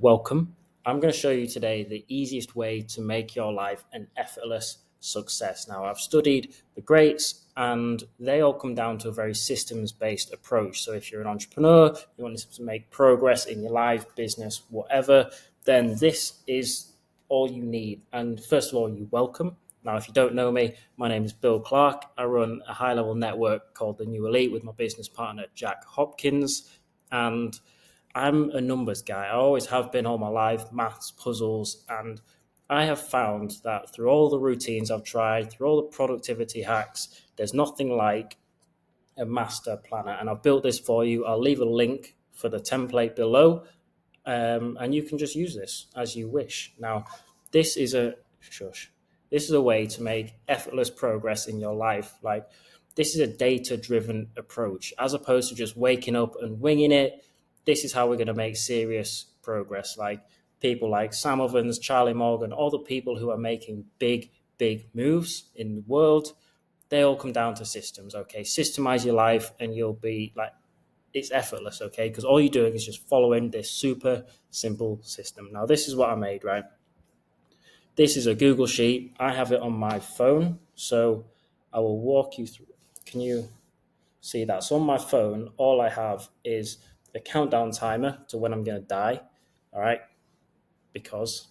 Welcome. I'm going to show you today the easiest way to make your life an effortless success. Now, I've studied the greats and they all come down to a very systems based approach. So, if you're an entrepreneur, you want to make progress in your life, business, whatever, then this is all you need. And first of all, you're welcome. Now, if you don't know me, my name is Bill Clark. I run a high level network called The New Elite with my business partner, Jack Hopkins. And I'm a numbers guy. I always have been all my life, maths, puzzles, and I have found that through all the routines I've tried, through all the productivity hacks, there's nothing like a master planner. And I've built this for you. I'll leave a link for the template below, and you can just use this as you wish. Now, this is a shush. This is a way to make effortless progress in your life. Like, this is a data-driven approach, as opposed to just waking up and winging it. This is how we're going to make serious progress. Like people like Sam Ovens, Charlie Morgan, all the people who are making big moves in the world, they all come down to systems. Okay, systemize your life, and you'll be like, it's effortless. Okay, because all you're doing is just following this super simple system. Now, this is what I made. Right, this is a Google sheet. I have it on my phone, so I will walk you through. Can you see that? So on my phone, all I have is a countdown timer to when I'm going to die. All right, because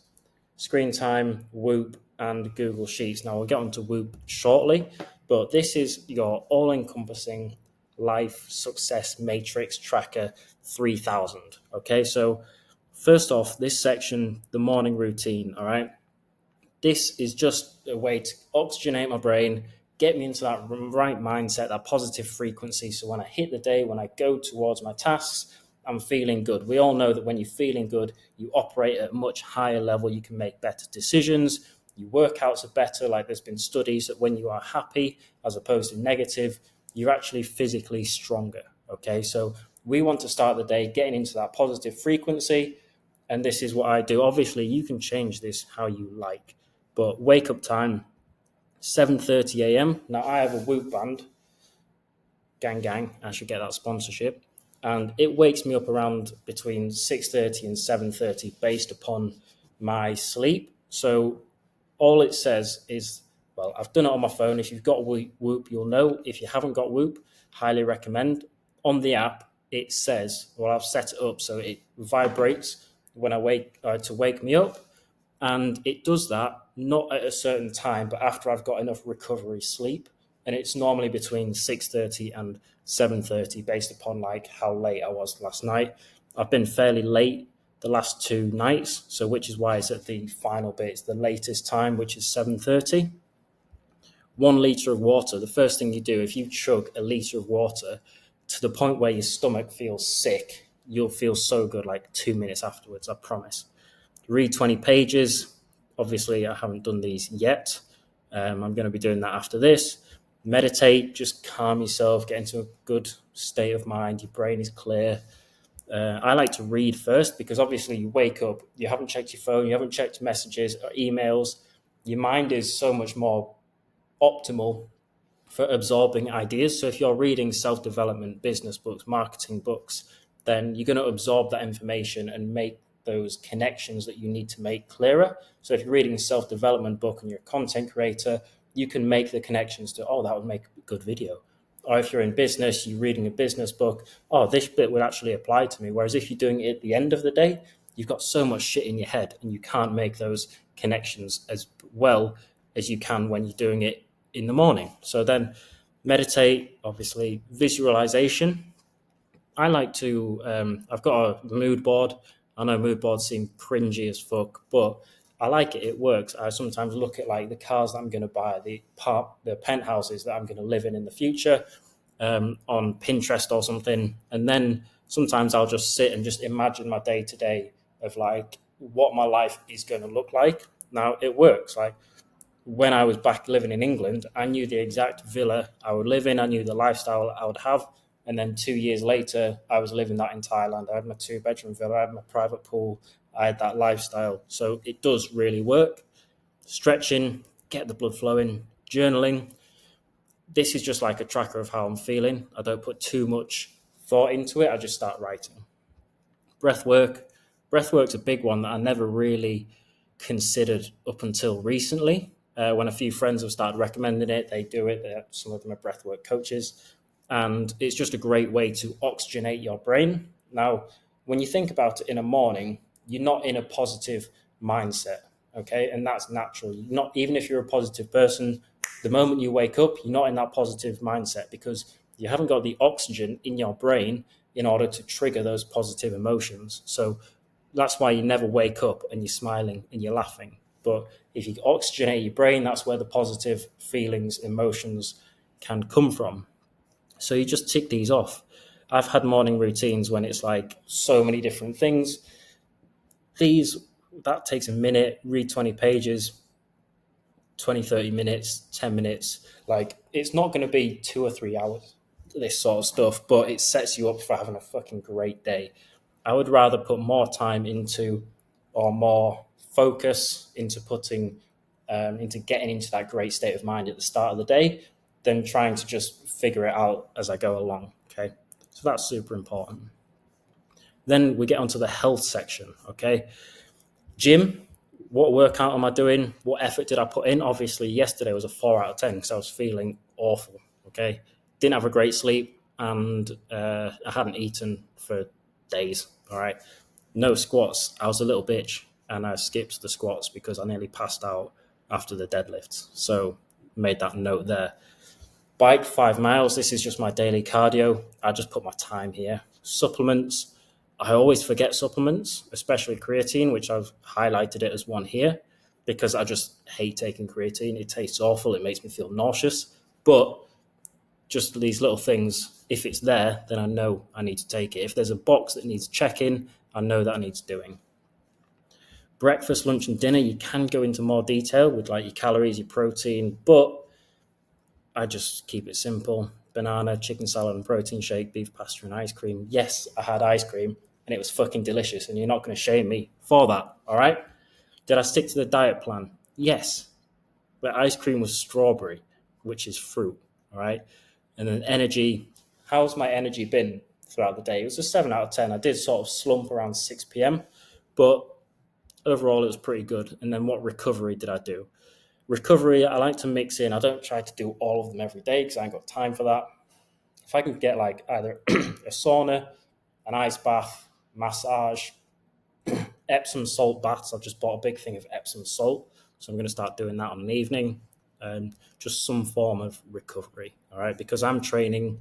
screen time, Whoop, and Google Sheets. Now, we'll get onto Whoop shortly, but this is your all-encompassing life success matrix tracker 3000. Okay, so first off, this section, the morning routine. All right, this is just a way to oxygenate my brain, get me into that right mindset, that positive frequency. So when I hit the day, when I go towards my tasks, I'm feeling good. We all know that when you're feeling good, you operate at a much higher level. You can make better decisions. Your workouts are better. Like there's been studies that when you are happy as opposed to negative, you're actually physically stronger. Okay, so we want to start the day getting into that positive frequency. And this is what I do. Obviously, you can change this how you like. But wake up time, 7:30 a.m. Now, I have a Whoop band, gang, I should get that sponsorship. And it wakes me up around between 6:30 and 7:30 based upon my sleep. So all it says is, well, I've done it on my phone. If you've got Whoop, you'll know. If you haven't got Whoop, highly recommend. On the app, it says, well, I've set it up so it vibrates when I wake to wake me up. And it does that not at a certain time, but after I've got enough recovery sleep. And it's normally between 6:30 and 7:30 based upon like how late I was last night. I've been fairly late the last two nights, so which is why it's at the final bit. It's the latest time, which is 7:30. 1 liter of water. The first thing you do, if you chug a liter of water to the point where your stomach feels sick, you'll feel so good like 2 minutes afterwards, I promise. Read 20 pages. Obviously, I haven't done these yet. I'm going to be doing that after this. Meditate, just calm yourself, get into a good state of mind. Your brain is clear. I like to read first because obviously you wake up, you haven't checked your phone, you haven't checked messages or emails. Your mind is so much more optimal for absorbing ideas. So if you're reading self-development, business books, marketing books, then you're going to absorb that information and make those connections that you need to make clearer. So if you're reading a self-development book and you're a content creator, you can make the connections to, oh, that would make a good video. Or if you're in business, you're reading a business book, oh, this bit would actually apply to me. Whereas if you're doing it at the end of the day, you've got so much shit in your head and you can't make those connections as well as you can when you're doing it in the morning. So then meditate, obviously, visualization. I like to, I've got a mood board. I know mood boards seem cringy as fuck, but I like it. It works. I sometimes look at like the cars that I'm going to buy, the penthouses that I'm going to live in the future, on Pinterest or something. And then sometimes I'll just sit and just imagine my day to day of like what my life is going to look like. Now it works. Like when I was back living in England, I knew the exact villa I would live in. I knew the lifestyle I would have. And then 2 years later, I was living that in Thailand. I had my 2 bedroom villa, I had my private pool, I had that lifestyle. So it does really work. Stretching, get the blood flowing, journaling. This is just like a tracker of how I'm feeling. I don't put too much thought into it. I just start writing. Breath work, breathwork's a big one that I never really considered up until recently. When a few friends have started recommending it, they do it. Some of them are breathwork coaches, and it's just a great way to oxygenate your brain. Now, when you think about it in a morning, you're not in a positive mindset, okay, and that's natural. Not even if you're a positive person, the moment you wake up, you're not in that positive mindset because you haven't got the oxygen in your brain in order to trigger those positive emotions. So that's why you never wake up and you're smiling and you're laughing. But if you oxygenate your brain, that's where the positive feelings, emotions can come from. So you just tick these off. I've had morning routines when it's like so many different things. These, that takes a minute, read 20 pages, 20, 30 minutes, 10 minutes. Like, it's not going to be 2 or 3 hours, this sort of stuff, but it sets you up for having a fucking great day. I would rather put more time into, or more focus into putting, into getting into that great state of mind at the start of the day than trying to just figure it out as I go along. Okay. So that's super important. Then we get onto the health section. Okay. Gym, what workout am I doing? What effort did I put in? Obviously, yesterday was a 4 out of 10 because I was feeling awful. Okay. Didn't have a great sleep and I hadn't eaten for days. All right. No squats. I was a little bitch and I skipped the squats because I nearly passed out after the deadlifts. So made that note there. Bike 5 miles. This is just my daily cardio. I just put my time here. Supplements. I always forget supplements, especially creatine, which I've highlighted it as one here because I just hate taking creatine. It tastes awful. It makes me feel nauseous. But just these little things, if it's there, then I know I need to take it. If there's a box that needs checking, I know that I need doing. Breakfast, lunch, and dinner, you can go into more detail with like your calories, your protein, but I just keep it simple. Banana, chicken salad, and protein shake, beef pasta, and ice cream. Yes, I had ice cream, and it was fucking delicious, and you're not going to shame me for that, all right? Did I stick to the diet plan? Yes, but ice cream was strawberry, which is fruit, all right? And then energy, how's my energy been throughout the day? It was a 7 out of 10. I did sort of slump around 6 p.m., but overall it was pretty good. And then what recovery did I do? Recovery, I like to mix in. I don't try to do all of them every day because I ain't got time for that. If I can get like either a sauna, an ice bath, massage, Epsom salt baths. I've just bought a big thing of Epsom salt, so I'm going to start doing that on an evening. Just some form of recovery, all right? Because I'm training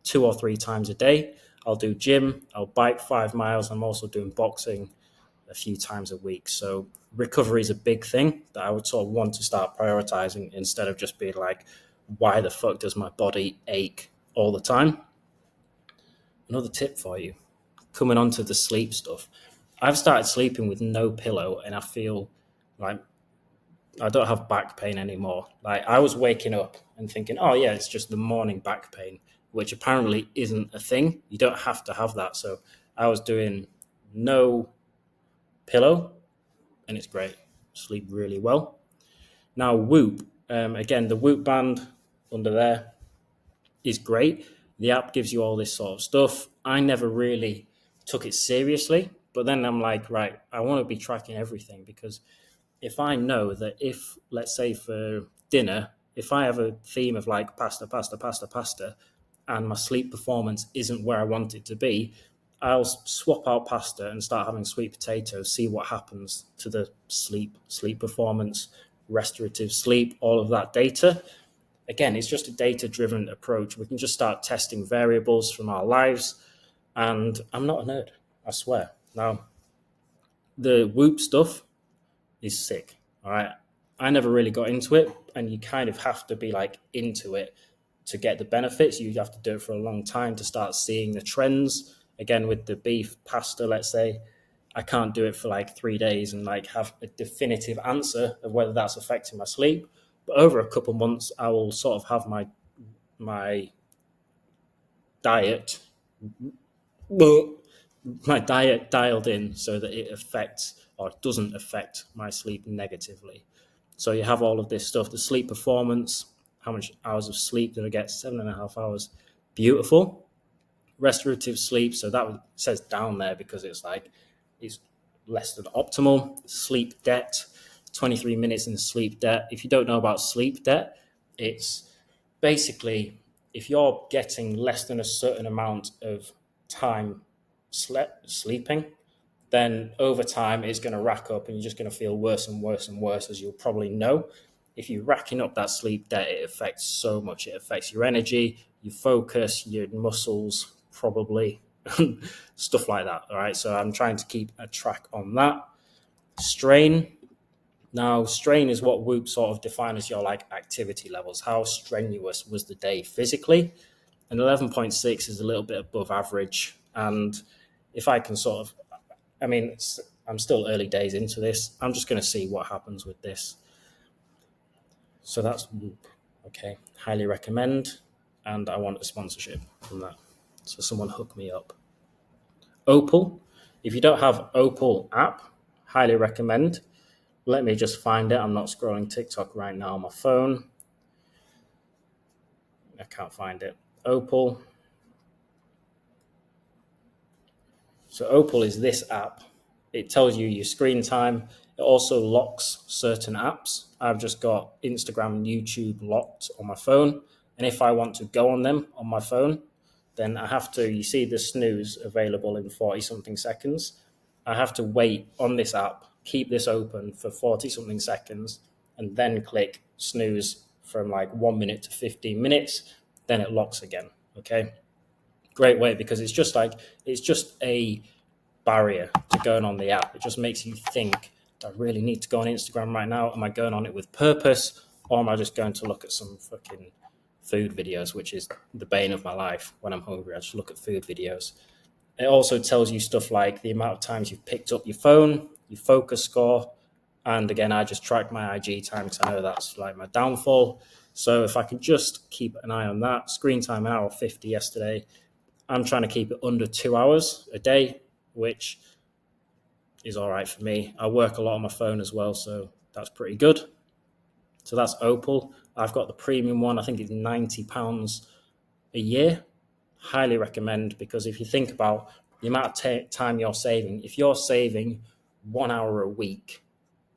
2 or 3 times a day. I'll do gym, I'll bike 5 miles. I'm also doing boxing a few times a week. So recovery is a big thing that I would sort of want to start prioritizing instead of just being like, why the fuck does my body ache all the time? Another tip for you, coming on to the sleep stuff. I've started sleeping with no pillow and I feel like I don't have back pain anymore. Like I was waking up and thinking, oh yeah, it's just the morning back pain, which apparently isn't a thing. You don't have to have that. So I was doing no pillow and it's great. Sleep really well. Now Whoop, again, the Whoop band under there is great. The app gives you all this sort of stuff. I never really took it seriously, but then I'm like, right, I want to be tracking everything because if I know that if, let's say for dinner, if I have a theme of like pasta, pasta, pasta, pasta, and my sleep performance isn't where I want it to be, I'll swap out pasta and start having sweet potatoes, see what happens to the sleep performance, restorative sleep, all of that data. Again, it's just a data-driven approach. We can just start testing variables from our lives, and I'm not a nerd, I swear. Now, the Whoop stuff is sick. All right. I never really got into it, and you kind of have to be like into it to get the benefits. You have to do it for a long time to start seeing the trends. Again, with the beef pasta, let's say, I can't do it for like 3 days and like have a definitive answer of whether that's affecting my sleep. But over a couple months, I will sort of have my diet my diet dialed in so that it affects or doesn't affect my sleep negatively. So you have all of this stuff, the sleep performance, how much hours of sleep did I get? 7.5 hours. Beautiful. Restorative sleep. So that says down there because it's like, it's less than optimal. Sleep debt, 23 minutes in sleep debt. If you don't know about sleep debt, it's basically if you're getting less than a certain amount of time sleeping, then over time it's going to rack up and you're just going to feel worse and worse and worse, as you'll probably know. If you're racking up that sleep debt, it affects so much. It affects your energy, your focus, your muscles, probably, stuff like that. All right. So I'm trying to keep a track on that. Strain. Now, strain is what Whoop sort of define as your like activity levels. How strenuous was the day physically? And 11.6 is a little bit above average. And if I can sort of, I mean, I'm still early days into this. I'm just going to see what happens with this. So that's Whoop. Okay. Highly recommend. And I want a sponsorship from that. So someone hook me up. Opal. If you don't have Opal app, highly recommend. Let me just find it. I'm not scrolling TikTok right now on my phone. I can't find it. Opal. So Opal is this app. It tells you your screen time. It also locks certain apps. I've just got Instagram and YouTube locked on my phone. And if I want to go on them on my phone, then I have to, you see the snooze available in 40 something seconds. I have to wait on this app, keep this open for 40 something seconds, and then click snooze from like 1 minute to 15 minutes. Then it locks again. Okay. Great way, because it's just a barrier to going on the app. It just makes you think, do I really need to go on Instagram right now? Am I going on it with purpose? Or am I just going to look at some fucking food videos, which is the bane of my life when I'm hungry? I just look at food videos. It also tells you stuff like the amount of times you've picked up your phone, your focus score. And again, I just track my IG time because I know that's like my downfall. So if I can just keep an eye on that, screen time an hour 50 yesterday. I'm trying to keep it under 2 hours a day, which is all right for me. I work a lot on my phone as well, so that's pretty good. So that's Opal. I've got the premium one. I think it's £90 a year. Highly recommend, because if you think about the amount of time you're saving, if you're saving 1 hour a week,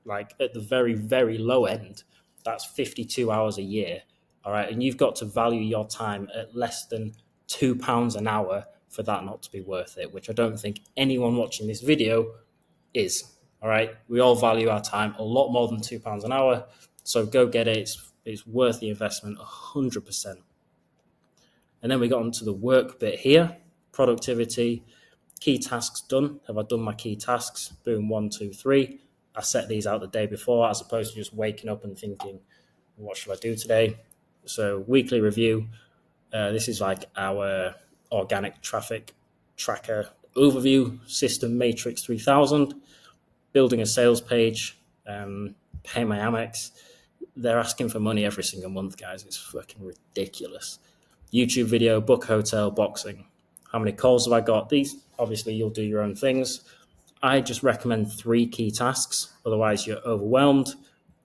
like at the very, very low end, that's 52 hours a year. All right. And you've got to value your time at less than £2 an hour for that not to be worth it, which I don't think anyone watching this video is. All right. We all value our time a lot more than £2 an hour. So go get it. It's worth the investment 100%. And then we got onto the work bit here. Productivity, key tasks done. Have I done my key tasks? Boom, 1, 2, 3. I set these out the day before, as opposed to just waking up and thinking, what should I do today? So weekly review. This is like our organic traffic tracker overview system, Matrix 3000. Building a sales page, pay my Amex. They're asking for money every single month, guys. It's fucking ridiculous. YouTube video, book hotel, boxing. How many calls have I got? These, obviously, you'll do your own things. I just recommend 3 key tasks. Otherwise, you're overwhelmed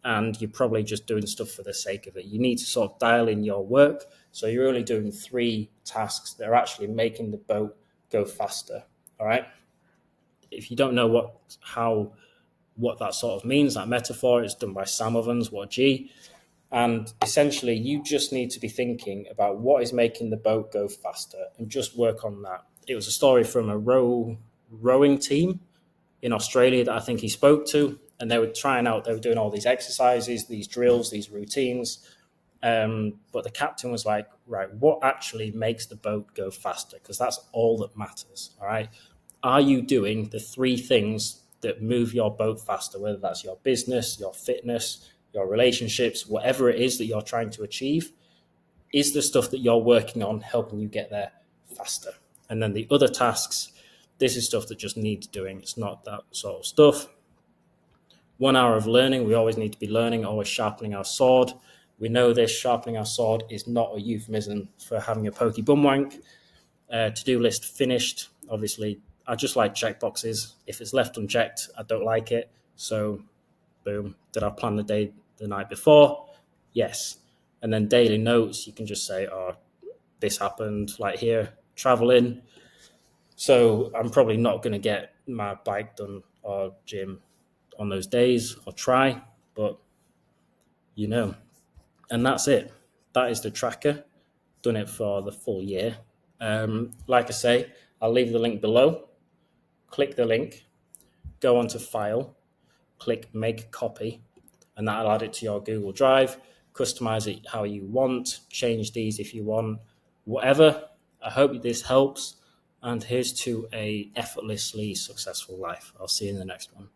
and you're probably just doing stuff for the sake of it. You need to sort of dial in your work. So you're only doing 3 tasks that are actually making the boat go faster. All right. If you don't know what that sort of means, that metaphor is done by Sam Ovens, what G. And essentially, you just need to be thinking about what is making the boat go faster and just work on that. It was a story from a rowing team in Australia that I think he spoke to, and they were doing all these exercises, these drills, these routines. But the captain was like, right, what actually makes the boat go faster? Because that's all that matters. All right. Are you doing the 3 things that move your boat faster, whether that's your business, your fitness, your relationships, whatever it is that you're trying to achieve? Is the stuff that you're working on helping you get there faster? And then the other tasks, this is stuff that just needs doing. It's not that sort of stuff. 1 hour of learning. We always need to be learning, always sharpening our sword. We know this, sharpening our sword is not a euphemism for having a pokey bum wank. To-do list finished. Obviously, I just like checkboxes. If it's left unchecked, I don't like it. So, boom. Did I plan the day the night before? Yes. And then daily notes, you can just say, oh, this happened, like here, traveling. So I'm probably not going to get my bike done or gym on those days or try, but you know, and that's it. That is the tracker. Done it for the full year. Like I say, I'll leave the link below. Click the link, go onto File, click Make Copy, and that'll add it to your Google Drive. Customize it how you want, change these if you want, whatever. I hope this helps, and here's to a effortlessly successful life. I'll see you in the next one.